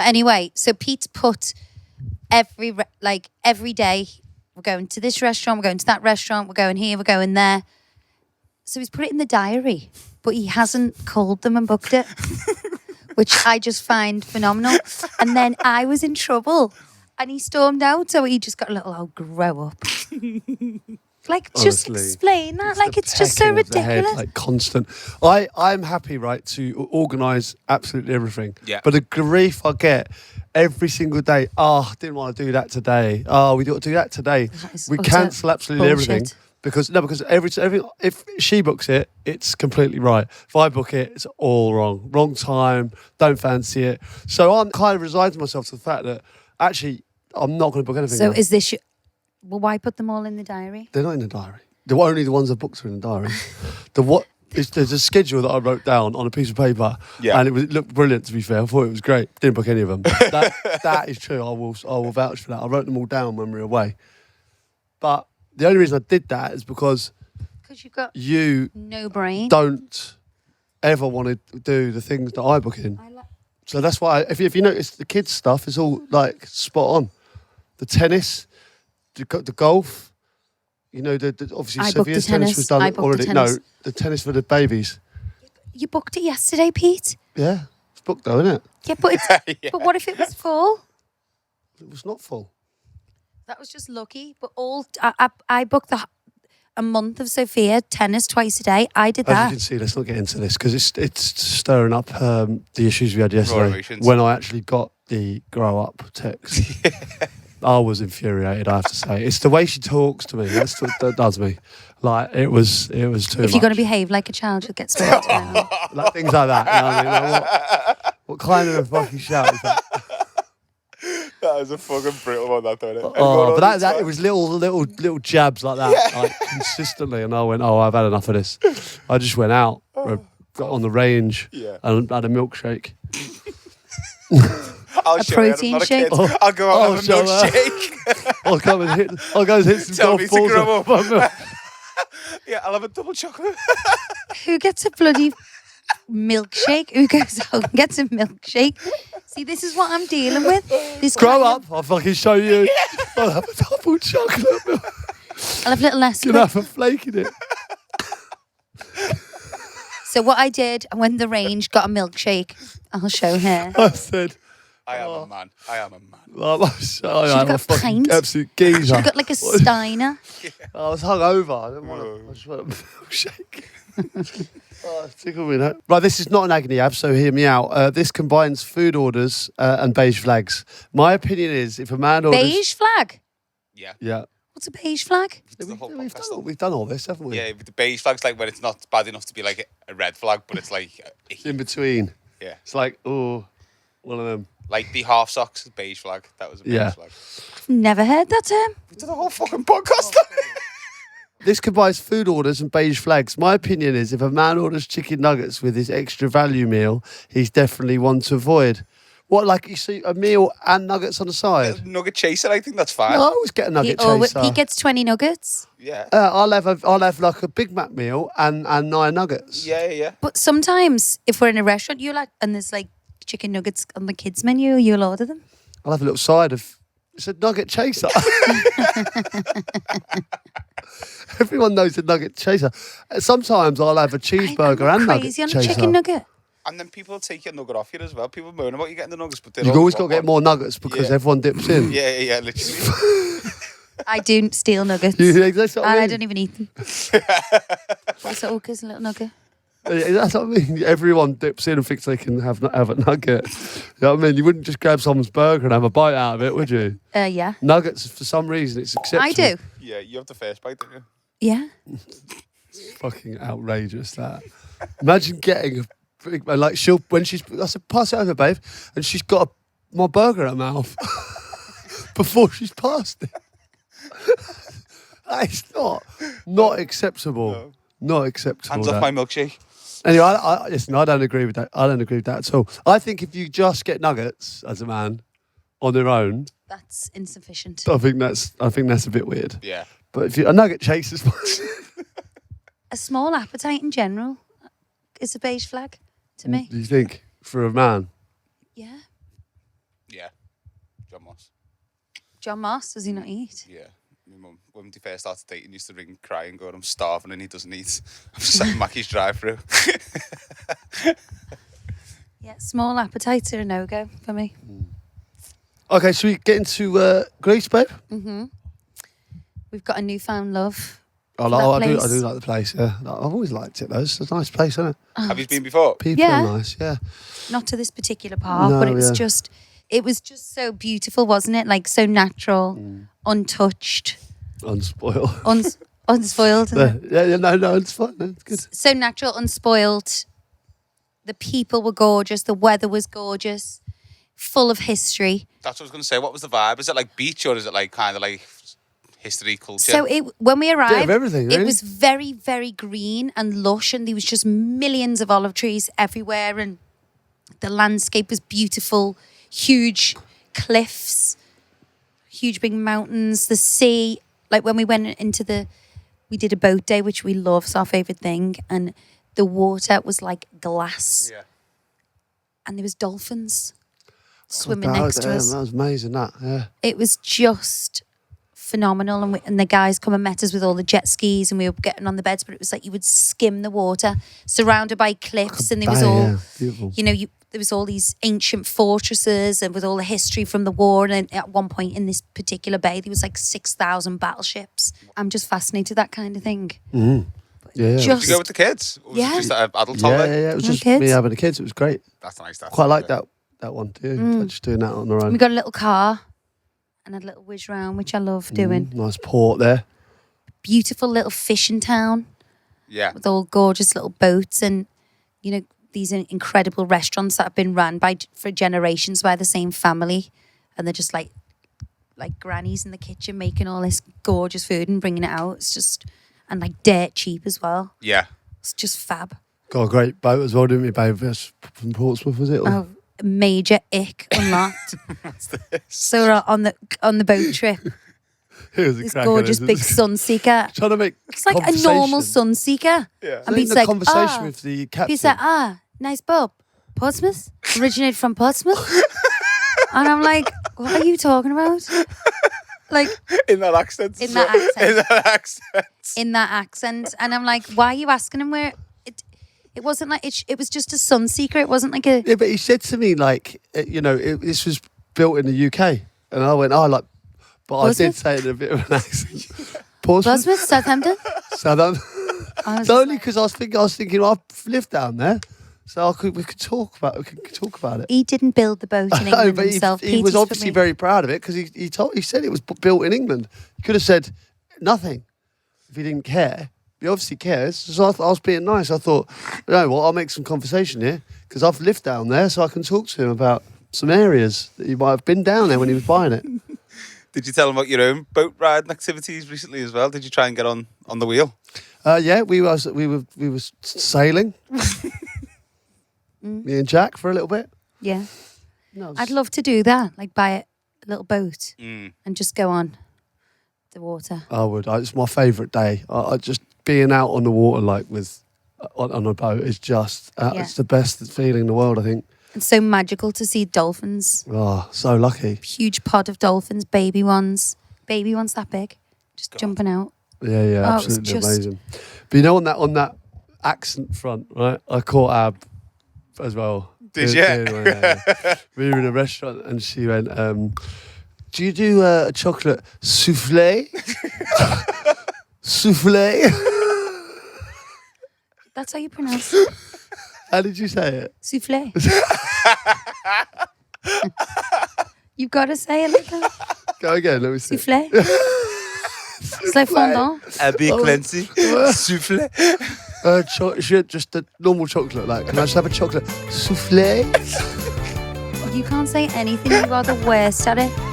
But anyway, so Pete's put every day, we're going to this restaurant, we're going to that restaurant, we're going here, we're going there. So he's put it in the diary, but he hasn't called them and booked it, which I just find phenomenal. And then I was in trouble and he stormed out. So he just got a little, grow up. Like, just Honestly, explain that. Like, it's just so ridiculous. Head, like, constant. I'm happy, right, to organise absolutely everything. Yeah. But the grief I get every single day, I didn't want to do that today. We got to do that today. We cancel absolutely everything. Because every if she books it, it's completely right. If I book it, it's all wrong. Wrong time, don't fancy it. So I'm kind of resigning myself to the fact that actually I'm not going to book anything. So now. is this... Well, why put them all in the diary? They're not in the diary. Only the ones I booked are in the diary. There's a schedule that I wrote down on a piece of paper, and it looked brilliant. To be fair, I thought it was great. Didn't book any of them. That is true. I will vouch for that. I wrote them all down when we were away. But the only reason I did that is because you no brain. Don't ever want to do the things that I book in. So that's why, if you notice, the kids' stuff is all like spot on. The tennis, the golf. You know, obviously Sophia's tennis was done already. No, the tennis for the babies. You booked it yesterday, Pete. Yeah, it's booked though, isn't it? Yeah, but but what if it was full? It was not full. That was just lucky. But I booked a month of Sophia tennis twice a day. I did that. As you can see, let's not get into this because it's stirring up the issues we had yesterday when I actually got the grow up text. I was infuriated, I have to say. It's the way she talks to me. That does me. Like, it was too much. If you're going to behave like a child, you'll get spoiled. Like things like that. You know what I mean? Like, what kind of a fucking shout is that? That is a fucking brutal one, that, don't it? Oh, but that it was little jabs like that, like consistently, and I went, I've had enough of this. I just went out, got on the range, and had a milkshake. I'll a protein shake. I'll go out and have a milkshake. I'll go and hit some golf balls. Yeah, I'll have a double chocolate. Who gets a bloody milkshake? Who goes out and gets a milkshake? See, this is what I'm dealing with. This grow up, I'll fucking show you. I'll have a double chocolate milk. I'll have a little less. You'll have a flake in it. So what I did, I went to the range, got a milkshake. I'll show her. I said, I am a man. I'm a fucking absolute geezer. Should have got like a Steiner. I was hungover. I didn't want to. I just want a milkshake. Tickle me that. Right, this is not an agony ab, so hear me out. This combines food orders and beige flags. My opinion is, if a man orders... Beige flag? Yeah. What's a beige flag? We've done all this, haven't we? Yeah, but the beige flag's like when it's not bad enough to be like a red flag, but it's like... It's in between. Yeah. It's like, one of them. Like the half socks, beige flag. That was a beige flag. Never heard that term. We did a whole fucking podcast. This combines food orders and beige flags. My opinion is, if a man orders chicken nuggets with his extra value meal, he's definitely one to avoid. What, like you see a meal and nuggets on the side? Nugget chaser, I think that's fine. No, I always get a nugget chaser. He gets 20 nuggets. Yeah. I'll have like a Big Mac meal and 9 nuggets. Yeah. But sometimes, if we're in a restaurant, and there's like chicken nuggets on the kids' menu, you'll order them. I'll have a little side of... It's a nugget chaser. Everyone knows a nugget chaser. Sometimes I'll have a cheeseburger and nugget chaser. Crazy on a chicken nugget. And then people take your nugget off you as well. People moan about you getting the nuggets, but you've always got to get more nuggets because everyone dips in. Yeah, literally. I do steal nuggets. That's what I mean. I don't even eat them. What's it? Orca's a little nugget. That's what I mean. Everyone dips in and thinks they can have a nugget. You know what I mean? You wouldn't just grab someone's burger and have a bite out of it, would you? Yeah. Nuggets, for some reason, it's acceptable. I do. Yeah, you have the first bite, don't you? Yeah. It's fucking outrageous, that. Imagine getting I said, pass it over, babe, and she's got my burger in her mouth before she's passed it. That is not acceptable. No. Not acceptable. Hands off my milkshake. Anyway, listen, I don't agree with that. I don't agree with that at all. I think if you just get nuggets as a man on their own, that's insufficient. I think that's a bit weird. Yeah. But if a nugget chases a small appetite in general is a beige flag to me. Do you think for a man? Yeah. John Moss. John Moss, does he not eat? Yeah. My mum, when they first started dating, used to ring crying, going, I'm starving and he doesn't eat. I'm sat in Mackie's drive-through. Yeah, small appetites are a no-go for me. Okay, should we get into Greece, babe? Mm-hmm. We've got a newfound love. I do like the place, yeah. I've always liked it, though. It's a nice place, isn't it? Have you been before? People Yeah. are nice, yeah. Not to this particular park, No, but it was yeah. just so beautiful, wasn't it? Like so natural, untouched, Unspoiled. unspoiled. Isn't it? yeah, no, it's fine. No, it's good. So natural, unspoiled. The people were gorgeous. The weather was gorgeous. Full of history. That's what I was going to say. What was the vibe? Is it like beach or is it like kind of like history, culture? So when we arrived, everything, it really. was very, very green and lush, and there was just millions of olive trees everywhere, and the landscape was beautiful. Huge cliffs, huge big mountains, the sea. Like when we went we did a boat day, which we love, it's our favourite thing, and the water was like glass. Yeah. And there was dolphins swimming That next to us. That was amazing, that, yeah. It was just phenomenal, and the guys come and met us with all the jet skis, and we were getting on the beds, but it was like you would skim the water, surrounded by cliffs, and there was all, yeah, beautiful. there was all these ancient fortresses, and with all the history from the war. And at one point in this particular bay, there was like 6,000 battleships. I'm just fascinated with that kind of thing. Mm. Yeah. Just- Did you go with the kids? Or was Yeah. it just an adult Yeah, holiday? it was My just kids. me having the kids. It was great. That's nice. Quite like that one too. Just doing that on their own. We got a little car and a little whiz round, which I love doing. Nice port there. Beautiful little fishing town. Yeah. With all gorgeous little boats and, these incredible restaurants that have been run for generations by the same family. And they're just like grannies in the kitchen making all this gorgeous food and bringing it out. It's just, and like dirt cheap as well. Yeah. It's just fab. Got a great boat as well, didn't we, babe? That's from Portsmouth, was it? Or- Oh, major ick unlocked. So we're on the boat trip. It was a This cracker, gorgeous isn't big it? sunseeker. Trying to make It's like a normal sunseeker. Yeah. And He's Pete's in a like, conversation with the captain. Pete's like, nice boat. Portsmouth? Originated from Portsmouth? And I'm like, what are you talking about? Like, In that accent. In that accent. In that accent. in that accent. And I'm like, why are you asking him where... It wasn't like... It was just a sunseeker. It wasn't like a... Yeah, but he said to me, like, this was built in the UK. And I went, but Portsmouth? I did say it in a bit of an accent. Portsmouth? Portsmouth? Southampton? Southampton. I was It's just only like- because I was thinking, I've lived down there. So we could talk about it. He didn't build the boat in No, England but himself. he was Petey's for obviously me. very proud of it because he said it was built in England. He could have said nothing if he didn't care. He obviously cares. So I was being nice. I thought, I'll make some conversation here because I've lived down there, so I can talk to him about some areas that he might have been down there when he was buying it. Did you tell him about your own boat riding activities recently as well? Did you try and get on the wheel? Yeah, we were sailing. Me and Jack for a little bit. Yeah. No, it was- I'd love to do that. Like buy a little boat Mm. and just go on the water. I would. It's my favourite day. I just being out on the water, like on a boat, is just it's the best feeling in the world. I think. It's so magical to see dolphins. Oh, so lucky. Huge pod of dolphins, baby ones that big, just jumping out. Yeah, Oh, it was absolutely just- amazing. But on that accent front, right? I caught Ab as well. Did you? Yeah. We were in a restaurant and she went, "Do you do a chocolate souffle?" Souffle. That's how you pronounce it. How did you say it? Souffle. You've got to say it like that. Go again. Let me see. Souffle. It's like fondant. Abbey Oh. Clancy. Souffle. Just a normal chocolate. Like, can I just have a chocolate souffle? You can't say anything. You are the worst at it.